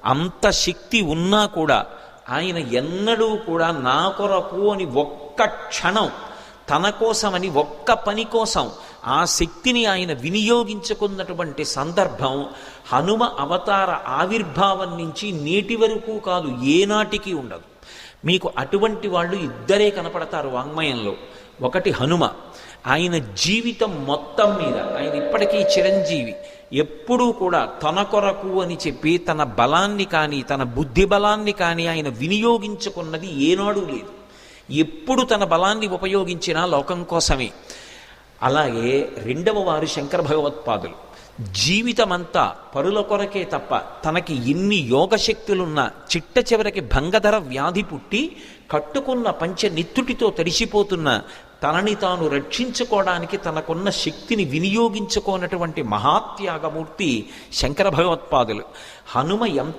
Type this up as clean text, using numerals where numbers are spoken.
అంత శక్తి ఉన్నా కూడా ఆయన ఎన్నడూ కూడా నా కొరకు అని ఒక్క క్షణం, తన కోసమని ఒక్క పని కోసం ఆ శక్తిని ఆయన వినియోగించుకున్నటువంటి సందర్భం హనుమ అవతార ఆవిర్భావం నుంచి నేటి వరకు కాదు, ఏనాటికి ఉండదు. మీకు అటువంటి వాళ్ళు ఇద్దరే కనపడతారు వాంగ్మయంలో. ఒకటి హనుమ, ఆయన జీవితం మొత్తం మీద ఆయన ఇప్పటికీ చిరంజీవి. ఎప్పుడూ కూడా తన కొరకు అని చెప్పి తన బలాన్ని కానీ తన బుద్ధి బలాన్ని కానీ ఆయన వినియోగించుకున్నది ఏనాడు లేదు. ఎప్పుడు తన బలాన్ని ఉపయోగించినా లోకం కోసమే. అలాగే రెండవ వారు శంకర భగవత్పాదులు. జీవితమంతా పరుల కొరకే తప్ప తనకి ఎన్ని యోగశక్తులున్నా చిట్ట చివరికి భంగధర వ్యాధి పుట్టి కట్టుకున్న పంచ నిత్తుటితో తడిసిపోతున్న తనని తాను రక్షించుకోవడానికి తనకున్న శక్తిని వినియోగించుకోనటువంటి మహాత్యాగమూర్తి శంకర భగవత్పాదులు. హనుమ ఎంత